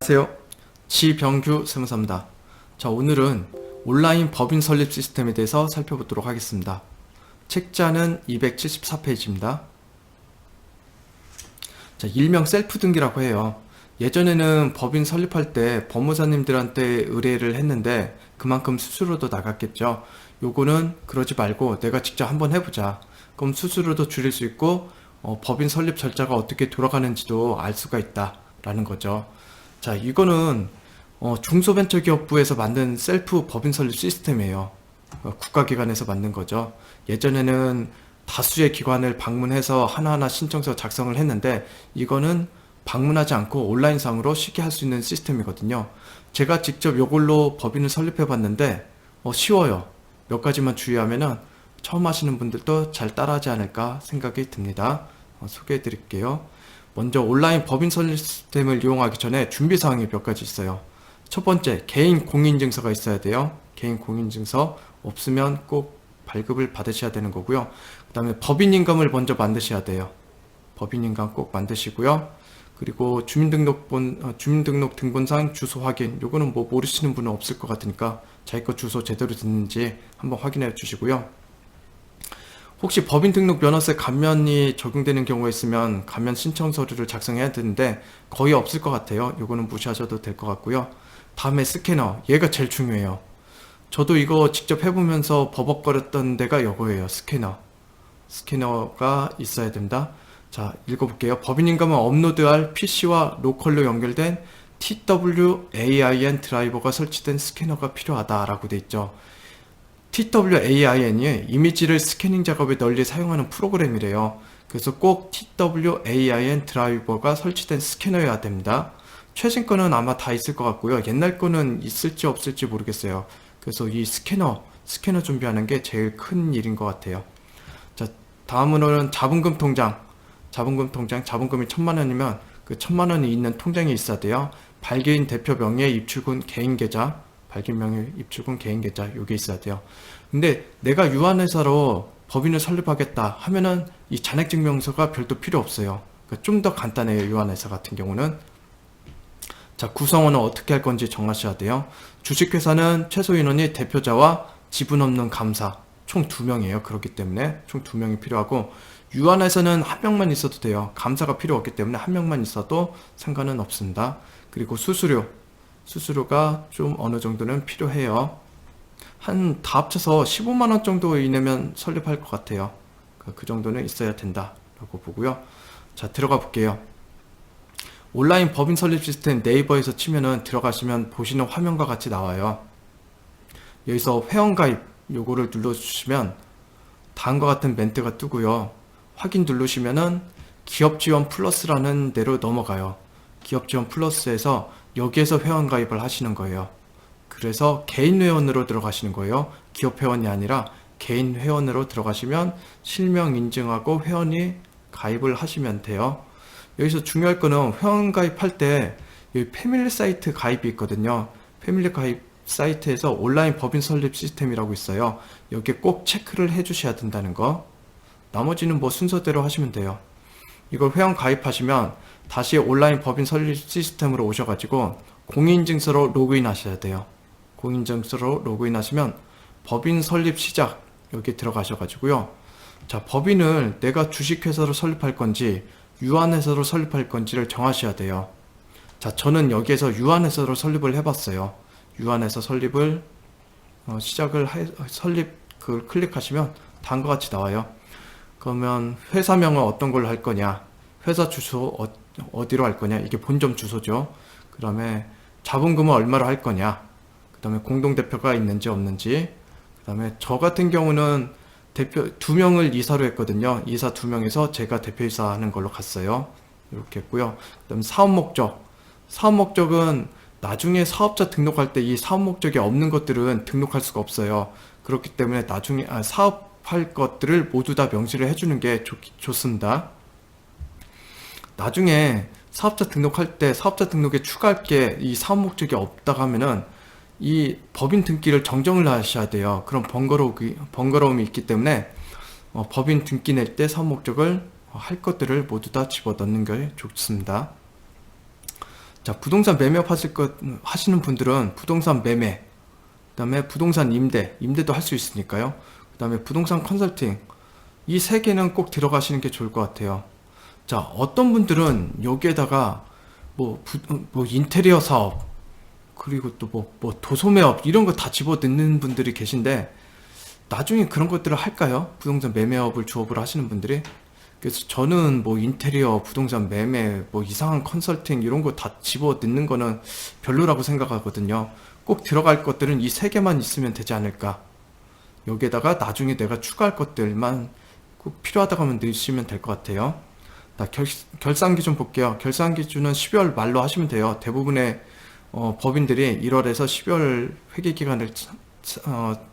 안녕하세요. 지병규 세무사입니다. 자, 오늘은 온라인 법인 설립 시스템에 대해서 살펴보도록 하겠습니다. 책자는 274페이지입니다. 자, 일명 셀프 등기라고 해요. 예전에는 법인 설립할 때 법무사님들한테 의뢰를 했는데 그만큼 수수료도 나갔겠죠. 요거는 그러지 말고 내가 직접 한번 해보자. 그럼 수수료도 줄일 수 있고 법인 설립 절차가 어떻게 돌아가는지도 알 수가 있다라는 거죠. 자, 이거는 중소벤처기업부에서 만든 셀프 법인 설립 시스템이에요. 국가기관에서 만든 거죠. 예전에는 다수의 기관을 방문해서 하나하나 신청서 작성을 했는데 이거는 방문하지 않고 온라인상으로 쉽게 할 수 있는 시스템이거든요. 제가 직접 이걸로 법인을 설립해 봤는데 쉬워요. 몇 가지만 주의하면은 처음 하시는 분들도 잘 따라하지 않을까 생각이 듭니다. 소개해 드릴게요. 먼저 온라인 법인 설립 시스템을 이용하기 전에 준비사항이 몇 가지 있어요. 첫 번째, 개인 공인증서가 있어야 돼요. 개인 공인증서 없으면 꼭 발급을 받으셔야 되는 거고요. 그 다음에 법인인감을 먼저 만드셔야 돼요. 법인인감 꼭 만드시고요. 그리고 주민등록 등본상 주소 확인. 요거는 뭐 모르시는 분은 없을 것 같으니까 자기 거 주소 제대로 됐는지 한번 확인해 주시고요. 혹시 법인 등록 면허세 감면이 적용되는 경우가 있으면 감면 신청 서류를 작성해야 되는데 거의 없을 것 같아요. 요거는 무시하셔도 될 것 같고요. 다음에 스캐너. 얘가 제일 중요해요. 저도 이거 직접 해보면서 버벅거렸던 데가 이거예요. 스캐너. 스캐너가 있어야 됩니다. 자, 읽어볼게요. 법인인감은 업로드할 PC와 로컬로 연결된 TWAIN 드라이버가 설치된 스캐너가 필요하다라고 돼 있죠. TWAIN이 이미지를 스캐닝 작업에 널리 사용하는 프로그램이래요. 그래서 꼭 TWAIN 드라이버가 설치된 스캐너여야 됩니다. 최신 거는 아마 다 있을 것 같고요. 옛날 거는 있을지 없을지 모르겠어요. 그래서 이 스캐너 준비하는 게 제일 큰 일인 것 같아요. 자, 다음으로는 자본금 통장. 자본금이 1000만 원이면 그 1000만 원이 있는 통장이 있어야 돼요. 발기인 대표 명의 입출금 개인 계좌. 발기인 명의 입출금 개인 계좌. 요게 있어야 돼요. 근데 내가 유한회사로 법인을 설립하겠다 하면은 이 잔액증명서가 별도 필요 없어요. 그러니까 좀 더 간단해요. 유한회사 같은 경우는. 자, 구성원은 어떻게 할 건지 정하셔야 돼요. 주식회사는 최소 인원이 대표자와 지분 없는 감사 총 2명이에요. 그렇기 때문에 총 2명이 필요하고, 유한회사는 1명만 있어도 돼요. 감사가 필요 없기 때문에 1명만 있어도 상관은 없습니다. 그리고 수수료가 좀 어느 정도는 필요해요. 한 다 합쳐서 15만 원 정도 이내면 설립할 것 같아요. 그 정도는 있어야 된다라고 보고요. 자, 들어가 볼게요. 온라인 법인 설립 시스템 네이버에서 치면은 들어가시면 보시는 화면과 같이 나와요. 여기서 회원가입 요거를 눌러주시면 다음과 같은 멘트가 뜨고요. 확인 누르시면은 기업지원 플러스라는 데로 넘어가요. 기업지원 플러스에서 여기에서 회원가입을 하시는 거예요. 그래서 개인 회원으로 들어가시는 거예요. 기업 회원이 아니라 개인 회원으로 들어가시면 실명 인증하고 회원이 가입을 하시면 돼요. 여기서 중요할 거는 회원 가입할 때 여기 패밀리 사이트 가입이 있거든요. 패밀리 가입 사이트에서 온라인 법인 설립 시스템이라고 있어요. 여기에 꼭 체크를 해 주셔야 된다는 거. 나머지는 뭐 순서대로 하시면 돼요. 이걸 회원 가입하시면 다시 온라인 법인 설립 시스템으로 오셔가지고 공인증서로 로그인 하셔야 돼요. 공인증서로 로그인 하시면 법인 설립 시작 여기 들어가셔가지고요. 자, 법인을 내가 주식회사로 설립할 건지 유한회사로 설립할 건지를 정하셔야 돼요. 자, 저는 여기에서 유한회사로 설립을 해봤어요. 유한회사 설립을 설립 그걸 클릭하시면 다음과 같이 나와요. 그러면 회사명은 어떤 걸로 할 거냐, 회사 주소 어디로 할 거냐, 이게 본점 주소죠. 그 다음에 자본금은 얼마로 할 거냐, 그 다음에 공동대표가 있는지 없는지, 그 다음에 저 같은 경우는 대표 2명을 이사로 했거든요. 이사 2명에서 제가 대표이사 하는 걸로 갔어요. 이렇게 했고요. 그다음 사업 목적은 나중에 사업자 등록할 때 이 사업 목적이 없는 것들은 등록할 수가 없어요. 그렇기 때문에 나중에 사업할 것들을 모두 다 명시를 해주는 게 좋습니다. 나중에 사업자 등록할 때 사업자 등록에 추가할 게 이 사업 목적이 없다고 하면은 이 법인 등기를 정정을 하셔야 돼요. 그런 번거로움이 있기 때문에 법인 등기 낼 때 사업 목적을 할 것들을 모두 다 집어넣는 게 좋습니다. 자, 부동산 매매업 하시는 분들은 부동산 매매, 그 다음에 부동산 임대도 할 수 있으니까요. 그 다음에 부동산 컨설팅, 이 세 개는 꼭 들어가시는 게 좋을 것 같아요. 자, 어떤 분들은 여기에다가 뭐 인테리어 사업, 그리고 또 뭐 도소매업, 이런 거 다 집어 넣는 분들이 계신데, 나중에 그런 것들을 할까요? 부동산 매매업을 주업으로 하시는 분들이. 그래서 저는 뭐 인테리어, 부동산 매매, 뭐 이상한 컨설팅 이런 거 다 집어 넣는 거는 별로라고 생각하거든요. 꼭 들어갈 것들은 이 세 개만 있으면 되지 않을까. 여기에다가 나중에 내가 추가할 것들만 꼭 필요하다고 하면 넣으시면 될 것 같아요. 자, 결산 기준 볼게요. 결산 기준은 12월 말로 하시면 돼요. 대부분의 법인들이 1월에서 12월 회계 기간을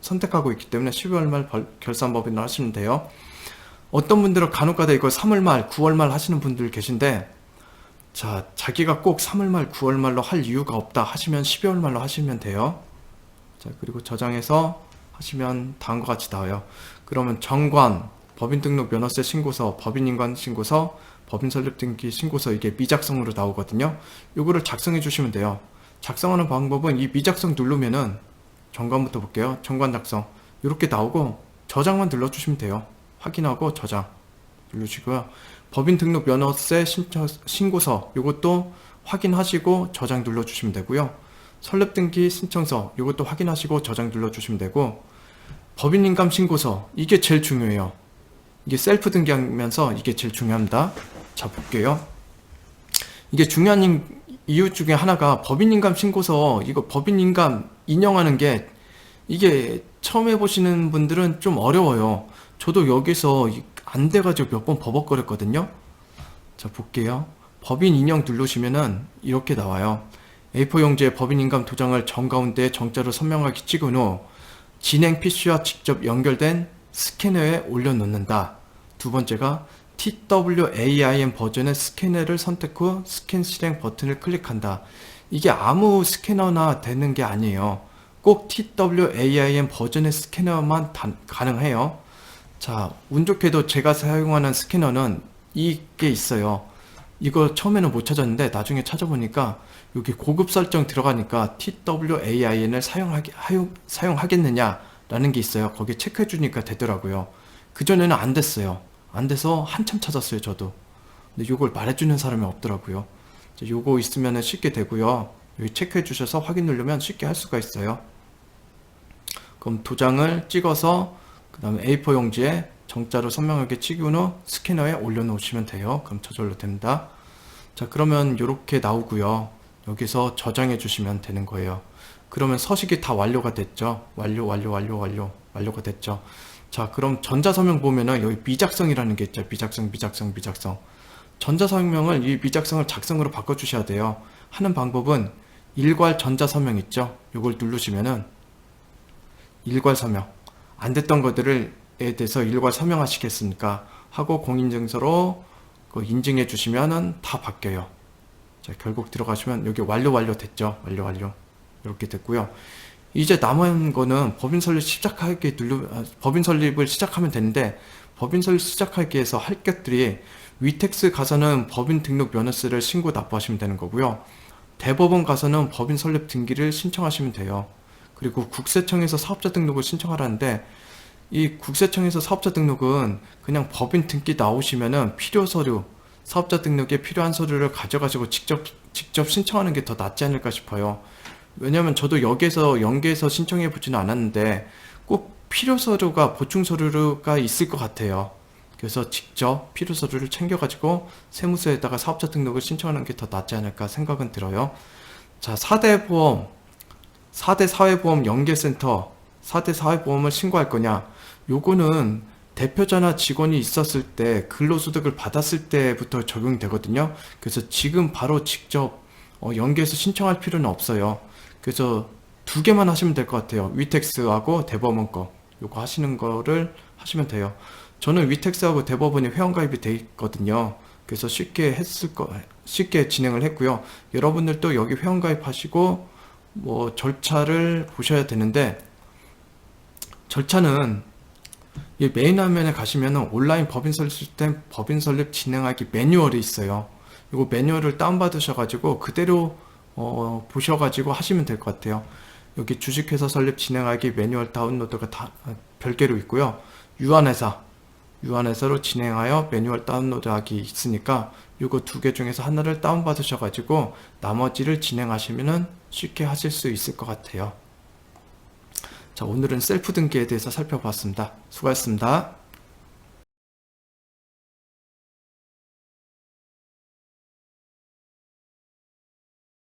선택하고 있기 때문에 12월 말 결산 법인을 하시면 돼요. 어떤 분들은 간혹가다 이걸 3월 말, 9월 말 하시는 분들 계신데, 자, 자기가 꼭 3월 말, 9월 말로 할 이유가 없다 하시면 12월 말로 하시면 돼요. 자, 그리고 저장해서 하시면 다음과 같이 나와요. 그러면 정관, 법인등록면허세 신고서, 법인인관 신고서, 법인설립등기 신고서, 이게 미작성으로 나오거든요. 요거를 작성해 주시면 돼요. 작성하는 방법은 이 미작성 누르면은, 정관부터 볼게요. 정관 작성 이렇게 나오고 저장만 눌러주시면 돼요. 확인하고 저장 누르시고요. 법인등록면허세 신고서 이것도 확인하시고 저장 눌러주시면 되고요. 설립등기 신청서 이것도 확인하시고 저장 눌러주시면 되고, 법인인감 신고서 이게 제일 중요해요. 이게 셀프 등기하면서 이게 제일 중요합니다. 자, 볼게요. 이게 중요한 이유 중에 하나가 법인인감 신고서, 이거 법인인감 인정하는 게 이게 처음 해보시는 분들은 좀 어려워요. 저도 여기서 안 돼가지고 몇 번 버벅거렸거든요. 자, 볼게요. 법인 인용 누르시면은 이렇게 나와요. A4 용지에 법인인감 도장을 정가운데 정자로 선명하게 찍은 후 진행 PC와 직접 연결된 스캐너에 올려놓는다. 두 번째가 TWAIM 버전의 스캐너를 선택 후 스캔 실행 버튼을 클릭한다. 이게 아무 스캐너나 되는 게 아니에요. 꼭 TWAIM 버전의 스캐너만 가능해요. 자, 운 좋게도 제가 사용하는 스캐너는 이게 있어요. 이거 처음에는 못 찾았는데 나중에 찾아보니까 여기 고급 설정 들어가니까 TWAIN을 사용하겠느냐 라는 게 있어요. 거기 체크해 주니까 되더라고요. 그전에는 안 됐어요. 안 돼서 한참 찾았어요, 저도. 근데 요걸 말해주는 사람이 없더라고요. 요거 있으면 쉽게 되고요. 여기 체크해 주셔서 확인 누르면 쉽게 할 수가 있어요. 그럼 도장을 찍어서 그 다음에 A4 용지에 정자로 선명하게 찍은 후 스캐너에 올려놓으시면 돼요. 그럼 저절로 됩니다. 자, 그러면 이렇게 나오고요. 여기서 저장해 주시면 되는 거예요. 그러면 서식이 다 완료가 됐죠. 완료가 됐죠. 자, 그럼 전자서명 보면은 여기 미작성이라는 게 있죠. 미작성. 전자서명을, 이 미작성을 작성으로 바꿔주셔야 돼요. 하는 방법은 일괄 전자서명 있죠. 이걸 누르시면은 일괄 서명. 안 됐던 것들에 대해서 일괄 서명하시겠습니까? 하고 공인증서로 인증해 주시면은 다 바뀌어요. 자, 결국 들어가시면 여기 완료 됐죠. 완료. 이렇게 됐고요. 이제 남은 거는 법인 설립을 시작하면 되는데, 법인 설립 시작하기 위해서 할 것들이, 위텍스 가서는 법인 등록 면허세를 신고 납부하시면 되는 거고요. 대법원 가서는 법인 설립 등기를 신청하시면 돼요. 그리고 국세청에서 사업자 등록을 신청하라는데, 이 국세청에서 사업자 등록은 그냥 법인 등기 나오시면은 필요 서류, 사업자 등록에 필요한 서류를 가져가시고 직접 신청하는 게 더 낫지 않을까 싶어요. 왜냐면 저도 여기에서 연계해서 신청해 보지는 않았는데 꼭 필요 서류가, 보충 서류가 있을 것 같아요. 그래서 직접 필요 서류를 챙겨가지고 세무서에다가 사업자 등록을 신청하는 게 더 낫지 않을까 생각은 들어요. 자, 4대 사회보험 연계센터, 4대 사회보험을 신고할 거냐? 요거는 대표자나 직원이 있었을 때, 근로소득을 받았을 때부터 적용이 되거든요. 그래서 지금 바로 직접 연계해서 신청할 필요는 없어요. 그래서 두 개만 하시면 될 것 같아요. 위텍스하고 대법원 거. 요거 하시는 거를 하시면 돼요. 저는 위텍스하고 대법원이 회원가입이 돼 있거든요. 그래서 쉽게 진행을 했고요. 여러분들도 여기 회원가입 하시고 뭐 절차를 보셔야 되는데, 절차는 이 메인 화면에 가시면은 온라인 법인 설립 시스템 법인 설립 진행하기 매뉴얼이 있어요. 이거 매뉴얼을 다운받으셔가지고 그대로 보셔가지고 하시면 될 것 같아요. 여기 주식회사 설립 진행하기 매뉴얼 다운로드가 다 별개로 있고요. 유한회사로 진행하여 매뉴얼 다운로드하기 있으니까 이거 두 개 중에서 하나를 다운받으셔가지고 나머지를 진행하시면 쉽게 하실 수 있을 것 같아요. 자, 오늘은 셀프 등기에 대해서 살펴봤습니다. 수고하셨습니다.